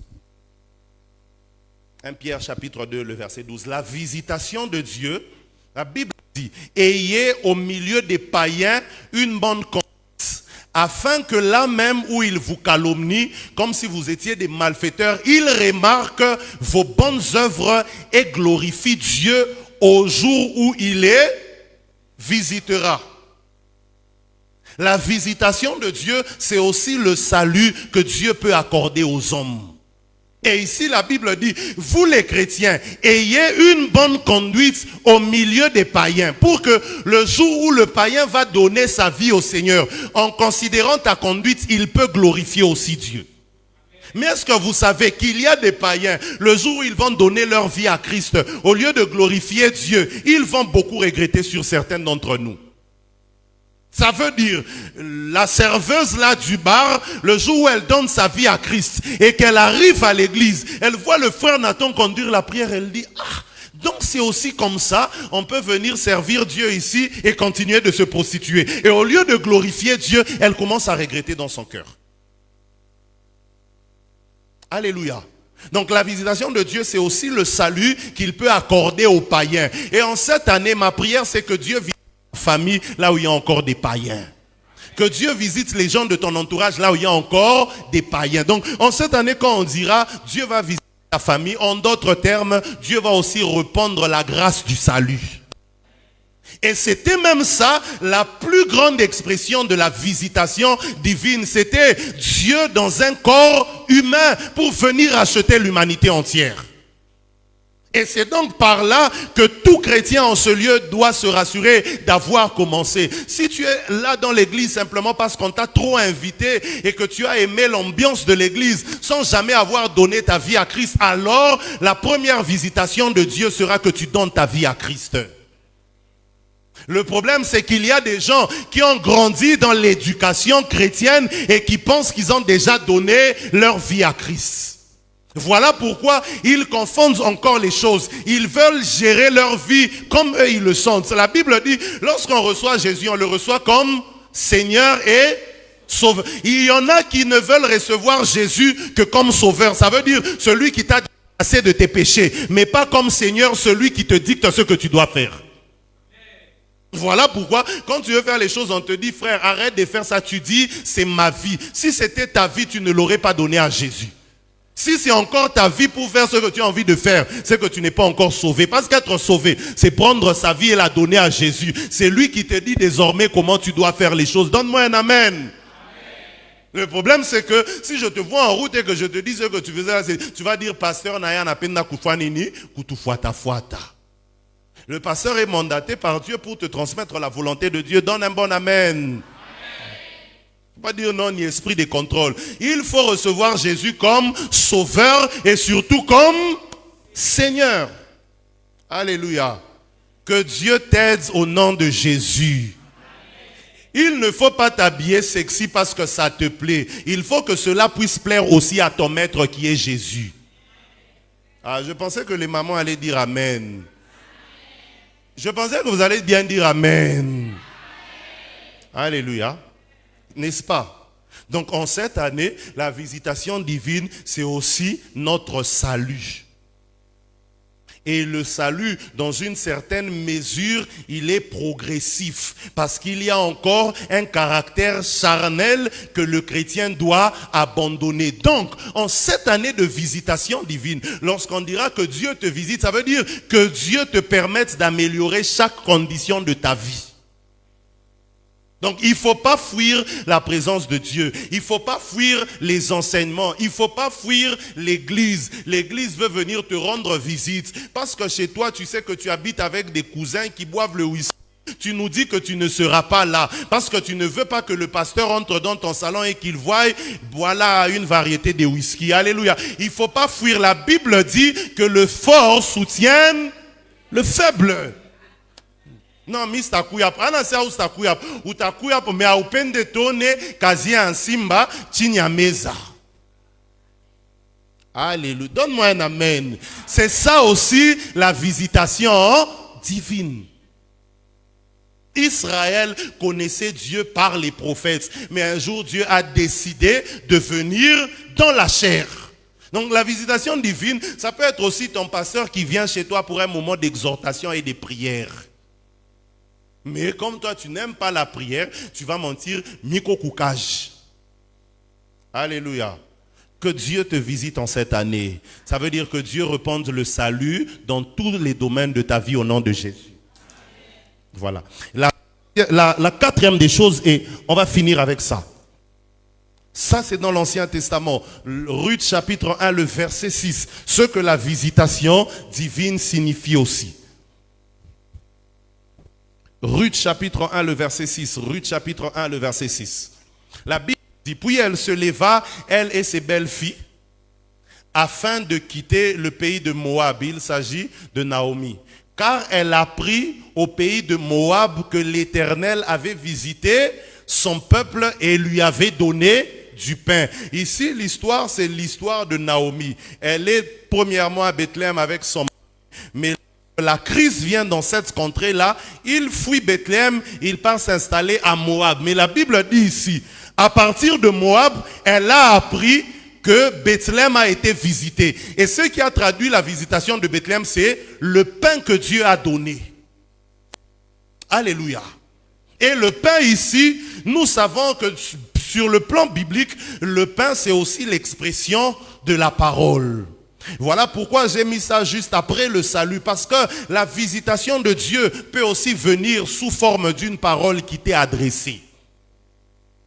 1 Pierre chapitre 2, le verset 12. La visitation de Dieu, la Bible dit, ayez au milieu des païens une bonne conduite, afin que là même où ils vous calomnient, comme si vous étiez des malfaiteurs, ils remarquent vos bonnes œuvres et glorifient Dieu au jour où il les visitera. La visitation de Dieu, c'est aussi le salut que Dieu peut accorder aux hommes. Et ici, la Bible dit, vous les chrétiens, ayez une bonne conduite au milieu des païens, pour que le jour où le païen va donner sa vie au Seigneur, en considérant ta conduite, il peut glorifier aussi Dieu. Mais est-ce que vous savez qu'il y a des païens, le jour où ils vont donner leur vie à Christ, au lieu de glorifier Dieu, ils vont beaucoup regretter sur certains d'entre nous. Ça veut dire, la serveuse là du bar, le jour où elle donne sa vie à Christ et qu'elle arrive à l'église, elle voit le frère Nathan conduire la prière, elle dit, ah, donc c'est aussi comme ça, on peut venir servir Dieu ici et continuer de se prostituer. Et au lieu de glorifier Dieu, elle commence à regretter dans son cœur. Alléluia. Donc la visitation de Dieu, c'est aussi le salut qu'il peut accorder aux païens. Et en cette année, ma prière, c'est que Dieu visite famille là où il y a encore des païens. Que Dieu visite les gens de ton entourage là où il y a encore des païens. Donc en cette année, quand on dira Dieu va visiter ta famille, en d'autres termes, Dieu va aussi répandre la grâce du salut. Et c'était même ça, la plus grande expression de la visitation divine. C'était Dieu dans un corps humain pour venir acheter l'humanité entière. Et c'est donc par là que tout chrétien en ce lieu doit se rassurer d'avoir commencé. Si tu es là dans l'église simplement parce qu'on t'a trop invité et que tu as aimé l'ambiance de l'église sans jamais avoir donné ta vie à Christ, alors la première visitation de Dieu sera que tu donnes ta vie à Christ. Le problème, c'est qu'il y a des gens qui ont grandi dans l'éducation chrétienne et qui pensent qu'ils ont déjà donné leur vie à Christ. Voilà pourquoi ils confondent encore les choses. Ils veulent gérer leur vie comme eux ils le sentent. La Bible dit, lorsqu'on reçoit Jésus, on le reçoit comme Seigneur et Sauveur. Il y en a qui ne veulent recevoir Jésus que comme Sauveur. Ça veut dire celui qui t'a débarrassé de tes péchés, mais pas comme Seigneur, celui qui te dicte ce que tu dois faire. Voilà pourquoi, quand tu veux faire les choses, on te dit, frère, arrête de faire ça. Tu dis, c'est ma vie. Si c'était ta vie, tu ne l'aurais pas donné à Jésus. Si c'est encore ta vie pour faire ce que tu as envie de faire, c'est que tu n'es pas encore sauvé. Parce qu'être sauvé, c'est prendre sa vie et la donner à Jésus. C'est lui qui te dit désormais comment tu dois faire les choses. Donne-moi un amen. Le problème, c'est que si je te vois en route et que je te dis ce que tu faisais là, tu vas dire, pasteur, Naya napenda kufanini, kutufuata fuata. Le pasteur est mandaté par Dieu pour te transmettre la volonté de Dieu. Donne un bon amen. Pas dire non ni esprit de contrôle. Il faut recevoir Jésus comme sauveur et surtout comme Seigneur. Alléluia. Que Dieu t'aide au nom de Jésus. Il ne faut pas t'habiller sexy parce que ça te plaît. Il faut que cela puisse plaire aussi à ton maître qui est Jésus. Ah, je pensais que les mamans allaient dire amen. Je pensais que vous allez bien dire amen. Alléluia. N'est-ce pas? Donc en cette année, la visitation divine, c'est aussi notre salut. Et le salut, dans une certaine mesure, il est progressif. Parce qu'il y a encore un caractère charnel que le chrétien doit abandonner. Donc, en cette année de visitation divine, lorsqu'on dira que Dieu te visite, ça veut dire que Dieu te permette d'améliorer chaque condition de ta vie. Donc, il ne faut pas fuir la présence de Dieu. Il ne faut pas fuir les enseignements. Il ne faut pas fuir l'église. L'église veut venir te rendre visite. Parce que chez toi, tu sais que tu habites avec des cousins qui boivent le whisky. Tu nous dis que tu ne seras pas là. Parce que tu ne veux pas que le pasteur entre dans ton salon et qu'il voie, voilà une variété de whisky. Alléluia. Il ne faut pas fuir. La Bible dit que le fort soutient le faible. Non, mis takuyap. Anasa ou takuyap. Ou takuyap me a upende tone kazi en simba chinya meza. Alléluia. Donne-moi un amen. C'est ça aussi la visitation divine. Israël connaissait Dieu par les prophètes. Mais un jour, Dieu a décidé de venir dans la chair. Donc la visitation divine, ça peut être aussi ton pasteur qui vient chez toi pour un moment d'exhortation et de prière. Mais comme toi, tu n'aimes pas la prière, tu vas mentir, miko koukage. Alléluia. Que Dieu te visite en cette année. Ça veut dire que Dieu répande le salut dans tous les domaines de ta vie au nom de Jésus. Voilà. La quatrième des choses, et on va finir avec ça. Ça, c'est dans l'Ancien Testament. Ruth chapitre 1, le verset 6. Ce que la visitation divine signifie aussi. Ruth chapitre 1, le verset 6. Ruth chapitre 1, le verset 6. La Bible dit, puis elle se leva, elle et ses belles filles, afin de quitter le pays de Moab. Il s'agit de Naomi. Car elle apprit au pays de Moab que l'Éternel avait visité son peuple et lui avait donné du pain. Ici, l'histoire, c'est l'histoire de Naomi. Elle est premièrement à Bethléem avec son mari. Mais la crise vient dans cette contrée-là. Il fuit Bethléem, il part s'installer à Moab. Mais la Bible dit ici, à partir de Moab, elle a appris que Bethléem a été visité. Et ce qui a traduit la visitation de Bethléem, c'est le pain que Dieu a donné. Alléluia. Et le pain ici, nous savons que sur le plan biblique, le pain c'est aussi l'expression de la parole. Voilà pourquoi j'ai mis ça juste après le salut, parce que la visitation de Dieu peut aussi venir sous forme d'une parole qui t'est adressée.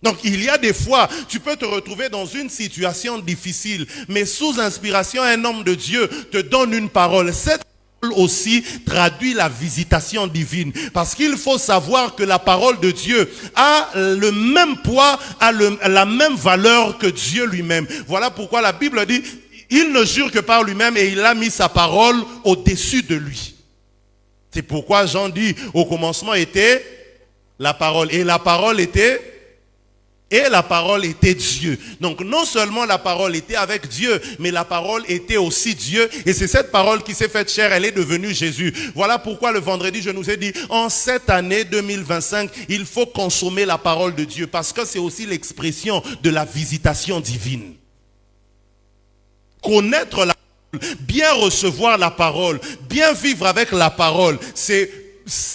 Donc il y a des fois, tu peux te retrouver dans une situation difficile, mais sous inspiration, un homme de Dieu te donne une parole. Cette parole aussi traduit la visitation divine, parce qu'il faut savoir que la parole de Dieu a le même poids, a la même valeur que Dieu lui-même. Voilà pourquoi la Bible dit, il ne jure que par lui-même et il a mis sa parole au-dessus de lui. C'est pourquoi Jean dit, au commencement était la parole, et la parole était Dieu. Donc non seulement la parole était avec Dieu, mais la parole était aussi Dieu. Et c'est cette parole qui s'est faite chair, elle est devenue Jésus. Voilà pourquoi le vendredi, je nous ai dit, en cette année 2025, il faut consommer la parole de Dieu. Parce que c'est aussi l'expression de la visitation divine. Connaître la parole, bien recevoir la parole, bien vivre avec la parole, c'est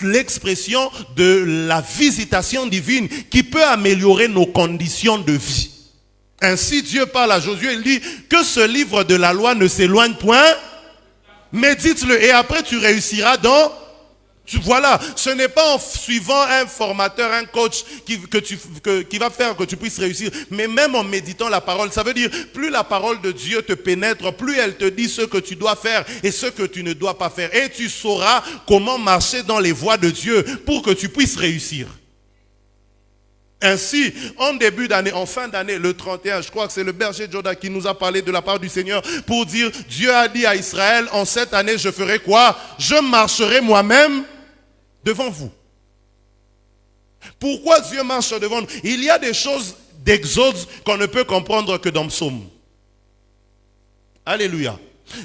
l'expression de la visitation divine qui peut améliorer nos conditions de vie. Ainsi Dieu parle à Josué, il dit que ce livre de la loi ne s'éloigne point, médite-le et après tu réussiras dans... Voilà, ce n'est pas en suivant un formateur, un coach qui va faire que tu puisses réussir, mais même en méditant la parole. Ça veut dire, plus la parole de Dieu te pénètre, plus elle te dit ce que tu dois faire et ce que tu ne dois pas faire. Et tu sauras comment marcher dans les voies de Dieu pour que tu puisses réussir. Ainsi, en début d'année, en fin d'année, le 31, je crois que c'est le berger Joda qui nous a parlé de la part du Seigneur pour dire, Dieu a dit à Israël, en cette année, je ferai quoi? Je marcherai moi-même devant vous. Pourquoi Dieu marche devant nous? Il y a des choses d'Exode qu'on ne peut comprendre que dans le psaume. Alléluia.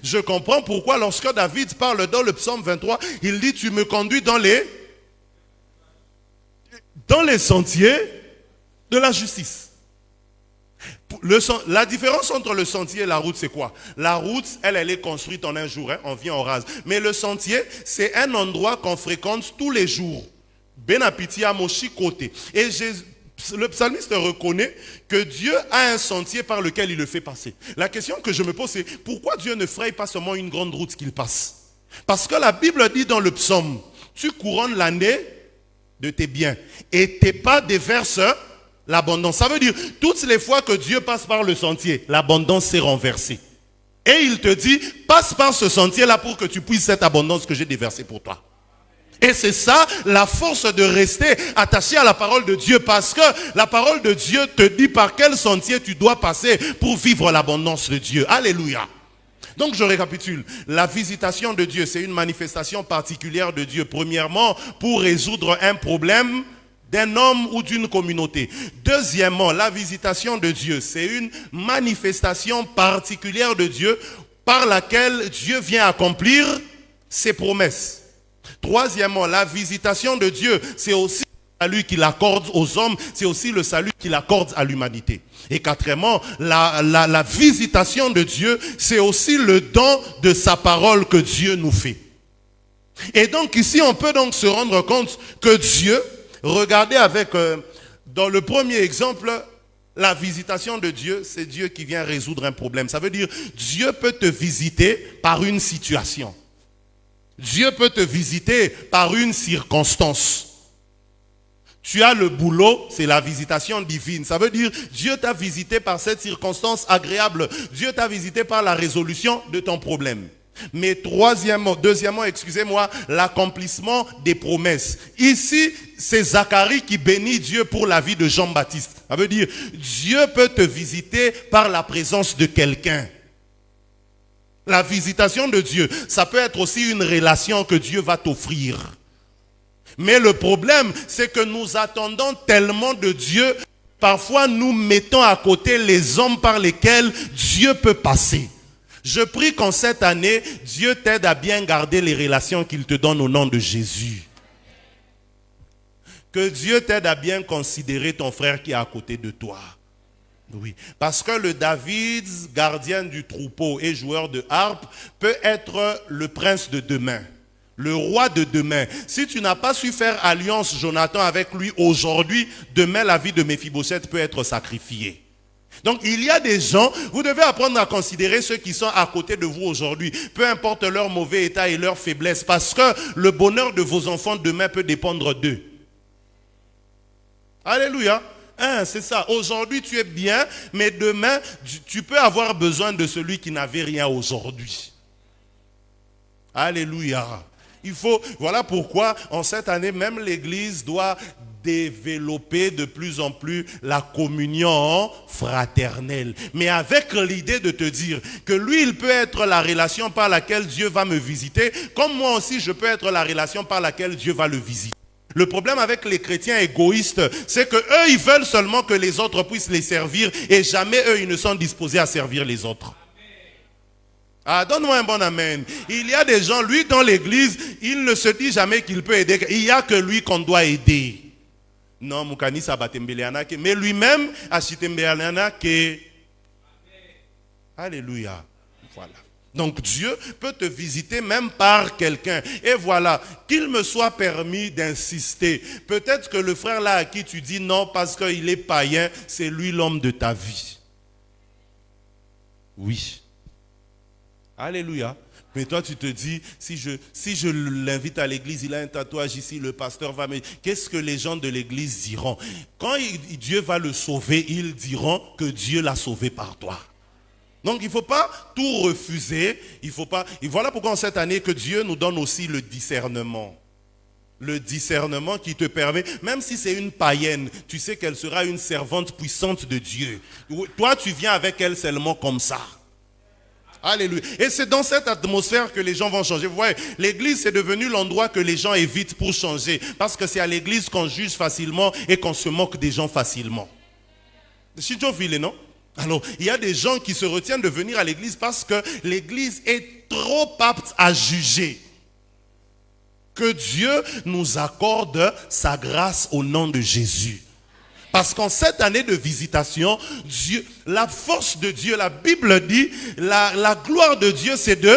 Je comprends pourquoi lorsque David parle dans le psaume 23, il dit, tu me conduis dans les sentiers de la justice. La différence entre le sentier et la route, c'est quoi? La route, elle est construite en un jour, hein, on vient, on rase. Mais le sentier, c'est un endroit qu'on fréquente tous les jours. Ben appétit à mon côté. Et le psalmiste reconnaît que Dieu a un sentier par lequel il le fait passer. La question que je me pose, c'est pourquoi Dieu ne fraye pas seulement une grande route qu'il passe? Parce que la Bible dit dans le psaume, tu couronnes l'année de tes biens et tes pas déversent l'abondance. Ça veut dire, toutes les fois que Dieu passe par le sentier, l'abondance s'est renversée. Et il te dit, passe par ce sentier-là pour que tu puisses cette abondance que j'ai déversée pour toi. Et c'est ça la force de rester attaché à la parole de Dieu, parce que la parole de Dieu te dit par quel sentier tu dois passer pour vivre l'abondance de Dieu. Alléluia. Donc je récapitule. La visitation de Dieu, c'est une manifestation particulière de Dieu. Premièrement, pour résoudre un problème d'un homme ou d'une communauté. Deuxièmement, la visitation de Dieu, c'est une manifestation particulière de Dieu par laquelle Dieu vient accomplir ses promesses. Troisièmement, la visitation de Dieu, c'est aussi le salut qu'il accorde aux hommes, c'est aussi le salut qu'il accorde à l'humanité. Et quatrièmement, la visitation de Dieu, c'est aussi le don de sa parole que Dieu nous fait. Et donc ici, on peut donc se rendre compte que Dieu, regardez avec, dans le premier exemple, la visitation de Dieu, c'est Dieu qui vient résoudre un problème. Ça veut dire, Dieu peut te visiter par une situation. Dieu peut te visiter par une circonstance. Tu as le boulot, c'est la visitation divine. Ça veut dire, Dieu t'a visité par cette circonstance agréable. Dieu t'a visité par la résolution de ton problème. Mais deuxièmement, excusez-moi, l'accomplissement des promesses. Ici, c'est Zacharie qui bénit Dieu pour la vie de Jean-Baptiste. Ça veut dire, Dieu peut te visiter par la présence de quelqu'un. La visitation de Dieu, ça peut être aussi une relation que Dieu va t'offrir. Mais le problème, c'est que nous attendons tellement de Dieu, parfois nous mettons à côté les hommes par lesquels Dieu peut passer. Je prie qu'en cette année, Dieu t'aide à bien garder les relations qu'il te donne au nom de Jésus. Que Dieu t'aide à bien considérer ton frère qui est à côté de toi. Oui, parce que le David, gardien du troupeau et joueur de harpe, peut être le prince de demain, le roi de demain. Si tu n'as pas su faire alliance, Jonathan, avec lui aujourd'hui, demain la vie de Méphibosheth peut être sacrifiée. Donc il y a des gens, vous devez apprendre à considérer ceux qui sont à côté de vous aujourd'hui, peu importe leur mauvais état et leur faiblesse, parce que le bonheur de vos enfants demain peut dépendre d'eux. Alléluia. C'est ça. Aujourd'hui, tu es bien, mais demain, tu peux avoir besoin de celui qui n'avait rien aujourd'hui. Alléluia. Voilà pourquoi, en cette année, même l'Église doit développer de plus en plus la communion fraternelle. Mais avec l'idée de te dire que lui, il peut être la relation par laquelle Dieu va me visiter, comme moi aussi, je peux être la relation par laquelle Dieu va le visiter. Le problème avec les chrétiens égoïstes, c'est que eux, ils veulent seulement que les autres puissent les servir et jamais eux, ils ne sont disposés à servir les autres. Ah, donne-moi un bon amen. Il y a des gens, lui, dans l'église, il ne se dit jamais qu'il peut aider. Il n'y a que lui qu'on doit aider. Non, Moukani Sabatembeleana, mais lui-même, Achitembeleana, que... Alléluia. Voilà. Donc Dieu peut te visiter même par quelqu'un. Et voilà, qu'il me soit permis d'insister. Peut-être que le frère là à qui tu dis non parce qu'il est païen, c'est lui l'homme de ta vie. Oui. Alléluia. Mais toi tu te dis, si je l'invite à l'église, il a un tatouage ici, le pasteur va me... Qu'est-ce que les gens de l'église diront? Quand Dieu va le sauver, ils diront que Dieu l'a sauvé par toi. Donc il ne faut pas tout refuser, et voilà pourquoi en cette année que Dieu nous donne aussi le discernement. Le discernement qui te permet, même si c'est une païenne, tu sais qu'elle sera une servante puissante de Dieu. Toi tu viens avec elle seulement comme ça. Alléluia. Et c'est dans cette atmosphère que les gens vont changer. Vous voyez, l'église c'est devenu l'endroit que les gens évitent pour changer. Parce que c'est à l'église qu'on juge facilement et qu'on se moque des gens facilement. C'est Joe non? Alors, il y a des gens qui se retiennent de venir à l'église parce que l'église est trop apte à juger. Que Dieu nous accorde sa grâce au nom de Jésus. Parce qu'en cette année de visitation, Dieu, la force de Dieu, la Bible dit, la gloire de Dieu, c'est de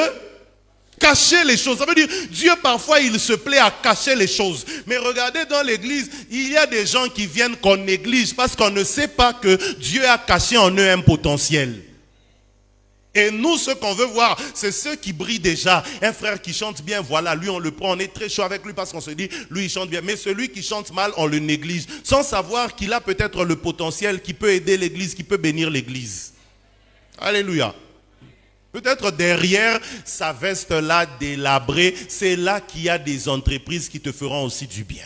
cacher les choses. Ça veut dire, Dieu parfois il se plaît à cacher les choses. Mais regardez dans l'église, il y a des gens qui viennent qu'on néglige parce qu'on ne sait pas que Dieu a caché en eux un potentiel. Et nous, ce qu'on veut voir, c'est ceux qui brillent déjà. Un frère qui chante bien, voilà, lui on le prend, on est très chaud avec lui parce qu'on se dit, lui il chante bien. Mais celui qui chante mal, on le néglige. Sans savoir qu'il a peut-être le potentiel qui peut aider l'église, qui peut bénir l'église. Alléluia. Peut-être derrière sa veste là délabrée, c'est là qu'il y a des entreprises qui te feront aussi du bien.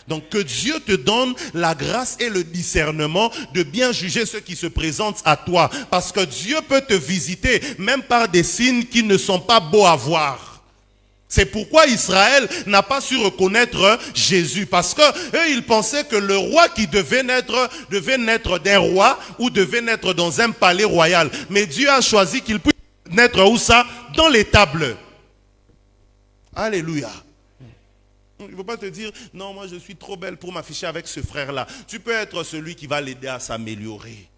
Donc que Dieu te donne la grâce et le discernement de bien juger ceux qui se présentent à toi. Parce que Dieu peut te visiter même par des signes qui ne sont pas beaux à voir. C'est pourquoi Israël n'a pas su reconnaître Jésus. Parce que eux, ils pensaient que le roi qui devait naître d'un roi ou devait naître dans un palais royal. Mais Dieu a choisi qu'il puisse naître où ça? Dans l'étable. Alléluia. Il ne faut pas te dire, non, moi je suis trop belle pour m'afficher avec ce frère-là. Tu peux être celui qui va l'aider à s'améliorer.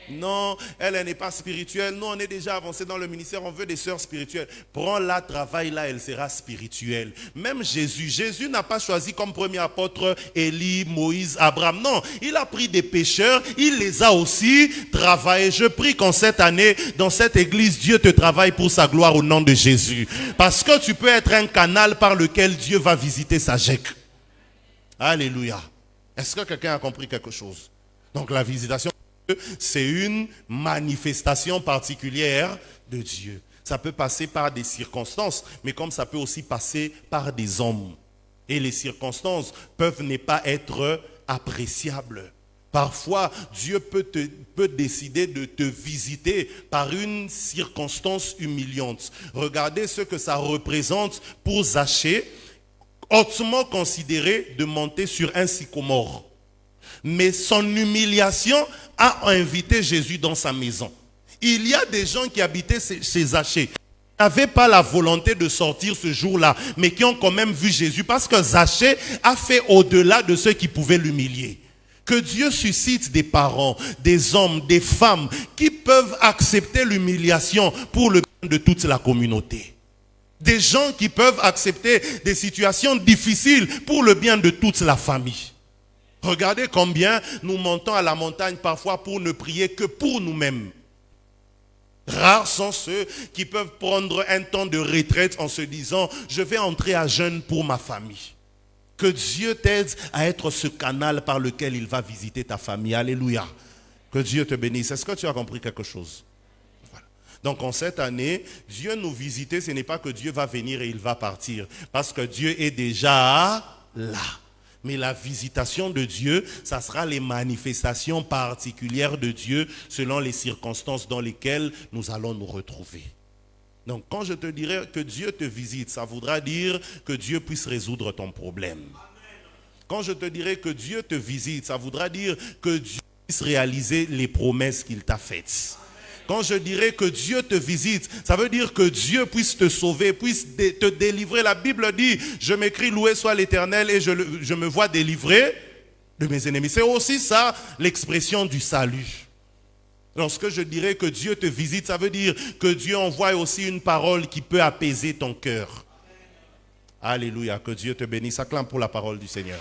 Non, elle n'est pas spirituelle. Non, on est déjà avancé dans le ministère, on veut des sœurs spirituelles. Prends-la, travaille-là, elle sera spirituelle. Même Jésus n'a pas choisi comme premier apôtre Élie, Moïse, Abraham. Non, il a pris des pécheurs, il les a aussi travaillés. Je prie qu'en cette année, dans cette église, Dieu te travaille pour sa gloire au nom de Jésus. Parce que tu peux être un canal par lequel Dieu va visiter sa GEC. Alléluia. Est-ce que quelqu'un a compris quelque chose? Donc la visitation, c'est une manifestation particulière de Dieu. Ça peut passer par des circonstances, mais comme ça peut aussi passer par des hommes. Et les circonstances peuvent ne pas être appréciables. Parfois, Dieu peut décider de te visiter par une circonstance humiliante. Regardez ce que ça représente pour Zachée, hautement considéré de monter sur un sycomore. Mais son humiliation a invité Jésus dans sa maison. Il y a des gens qui habitaient chez Zachée, qui n'avaient pas la volonté de sortir ce jour-là, mais qui ont quand même vu Jésus, parce que Zachée a fait au-delà de ceux qui pouvaient l'humilier. Que Dieu suscite des parents, des hommes, des femmes, qui peuvent accepter l'humiliation pour le bien de toute la communauté. Des gens qui peuvent accepter des situations difficiles pour le bien de toute la famille. Regardez combien nous montons à la montagne parfois pour ne prier que pour nous-mêmes. Rares sont ceux qui peuvent prendre un temps de retraite en se disant « Je vais entrer à jeûne pour ma famille ». Que Dieu t'aide à être ce canal par lequel il va visiter ta famille. Alléluia. Que Dieu te bénisse. Est-ce que tu as compris quelque chose? Voilà. Donc en cette année, Dieu nous visiter, ce n'est pas que Dieu va venir et il va partir. Parce que Dieu est déjà là. Mais la visitation de Dieu, ça sera les manifestations particulières de Dieu selon les circonstances dans lesquelles nous allons nous retrouver. Donc quand je te dirai que Dieu te visite, ça voudra dire que Dieu puisse résoudre ton problème. Quand je te dirai que Dieu te visite, ça voudra dire que Dieu puisse réaliser les promesses qu'il t'a faites. Quand je dirais que Dieu te visite, ça veut dire que Dieu puisse te sauver, puisse te délivrer. La Bible dit, je m'écris loué soit l'Éternel et je me vois délivré de mes ennemis. C'est aussi ça l'expression du salut. Lorsque je dirais que Dieu te visite, ça veut dire que Dieu envoie aussi une parole qui peut apaiser ton cœur. Alléluia, que Dieu te bénisse. Acclame pour la parole du Seigneur.